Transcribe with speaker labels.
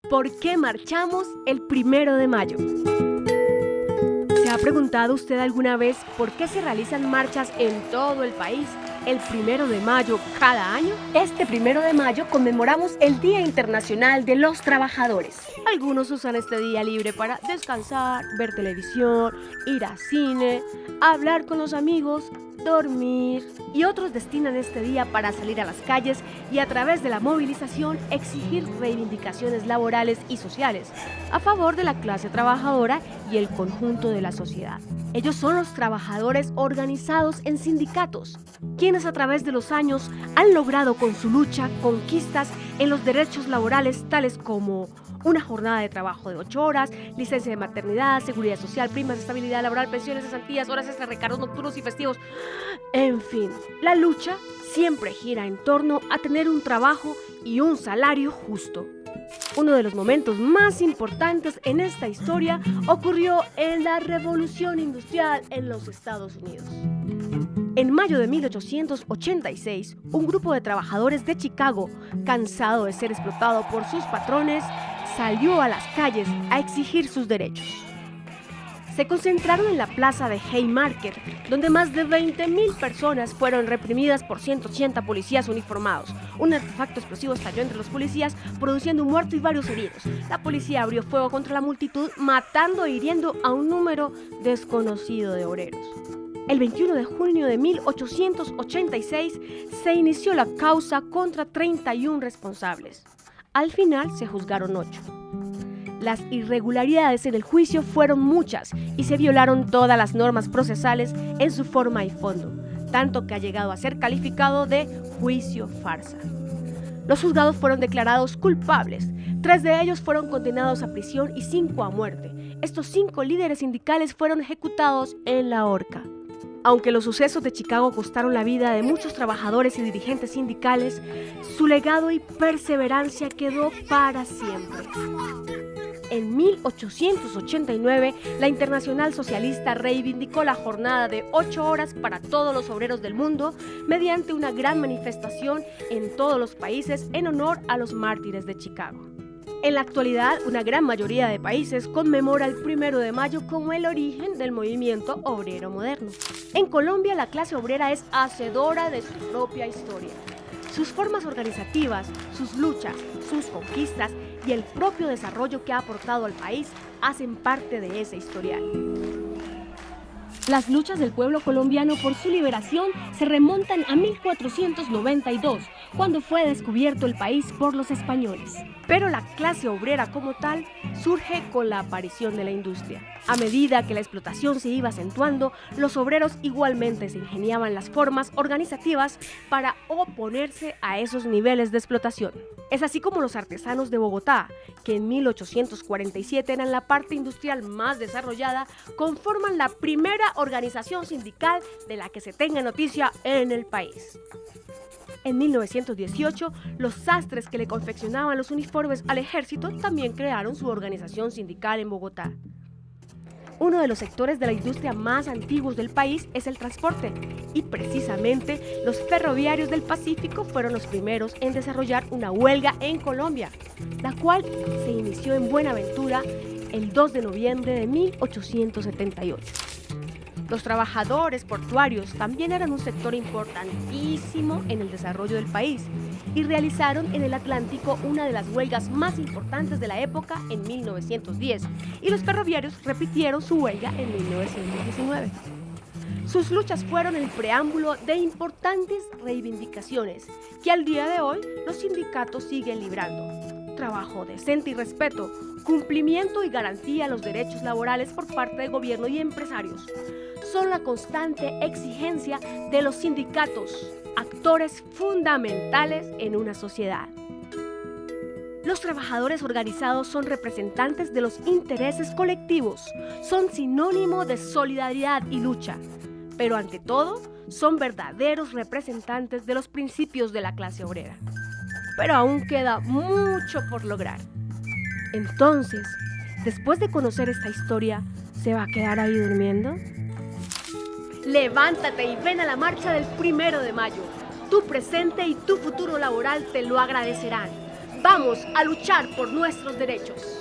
Speaker 1: ¿Por qué marchamos el 1 de mayo? ¿Se ha preguntado usted alguna vez por qué se realizan marchas en todo el país el 1 de mayo cada año? Este 1 de mayo conmemoramos el Día Internacional de los Trabajadores. Algunos usan este día libre para descansar, ver televisión, ir al cine, hablar con los amigos, dormir, y otros destinan este día para salir a las calles y a través de la movilización exigir reivindicaciones laborales y sociales a favor de la clase trabajadora y el conjunto de la sociedad. Ellos son los trabajadores organizados en sindicatos, quienes a través de los años han logrado con su lucha conquistas en los derechos laborales tales como una jornada de trabajo de 8 horas, licencia de maternidad, seguridad social, primas de estabilidad laboral, pensiones, cesantías, horas extra, recargos nocturnos y festivos. En fin, la lucha siempre gira en torno a tener un trabajo y un salario justo. Uno de los momentos más importantes en esta historia ocurrió en la Revolución Industrial en los Estados Unidos. En mayo de 1886, un grupo de trabajadores de Chicago, cansado de ser explotado por sus patrones, salió a las calles a exigir sus derechos. Se concentraron en la plaza de Haymarket, donde más de 20,000 personas fueron reprimidas por 180 policías uniformados. Un artefacto explosivo estalló entre los policías, produciendo un muerto y varios heridos. La policía abrió fuego contra la multitud, matando e hiriendo a un número desconocido de obreros. El 21 de junio de 1886 se inició la causa contra 31 responsables. Al final se juzgaron 8. Las irregularidades en el juicio fueron muchas y se violaron todas las normas procesales en su forma y fondo, tanto que ha llegado a ser calificado de juicio farsa. Los juzgados fueron declarados culpables. 3 de ellos fueron condenados a prisión y 5 a muerte. Estos 5 líderes sindicales fueron ejecutados en la horca. Aunque los sucesos de Chicago costaron la vida de muchos trabajadores y dirigentes sindicales, su legado y perseverancia quedó para siempre. En 1889, la Internacional Socialista reivindicó la jornada de 8 horas para todos los obreros del mundo mediante una gran manifestación en todos los países en honor a los mártires de Chicago. En la actualidad, una gran mayoría de países conmemora el 1 de mayo como el origen del movimiento obrero moderno. En Colombia, la clase obrera es hacedora de su propia historia. Sus formas organizativas, sus luchas, sus conquistas y el propio desarrollo que ha aportado al país hacen parte de ese historial. Las luchas del pueblo colombiano por su liberación se remontan a 1492, cuando fue descubierto el país por los españoles. Pero la clase obrera como tal surge con la aparición de la industria. A medida que la explotación se iba acentuando, los obreros igualmente se ingeniaban las formas organizativas para oponerse a esos niveles de explotación. Es así como los artesanos de Bogotá, que en 1847 eran la parte industrial más desarrollada, conforman la primera organización sindical de la que se tenga noticia en el país. En 1918, los sastres que le confeccionaban los uniformes al ejército también crearon su organización sindical en Bogotá. Uno de los sectores de la industria más antiguos del país es el transporte, y precisamente los ferroviarios del Pacífico fueron los primeros en desarrollar una huelga en Colombia, la cual se inició en Buenaventura el 2 de noviembre de 1878. Los trabajadores portuarios también eran un sector importantísimo en el desarrollo del país y realizaron en el Atlántico una de las huelgas más importantes de la época en 1910, y los ferroviarios repitieron su huelga en 1919. Sus luchas fueron el preámbulo de importantes reivindicaciones que al día de hoy los sindicatos siguen librando. Trabajo decente y respeto, cumplimiento y garantía a los derechos laborales por parte del gobierno y empresarios son la constante exigencia de los sindicatos, actores fundamentales en una sociedad. Los trabajadores organizados son representantes de los intereses colectivos, son sinónimo de solidaridad y lucha, pero ante todo son verdaderos representantes de los principios de la clase obrera. Pero aún queda mucho por lograr. Entonces, después de conocer esta historia, ¿se va a quedar ahí durmiendo? Levántate y ven a la marcha del 1 de mayo. Tu presente y tu futuro laboral te lo agradecerán. Vamos a luchar por nuestros derechos.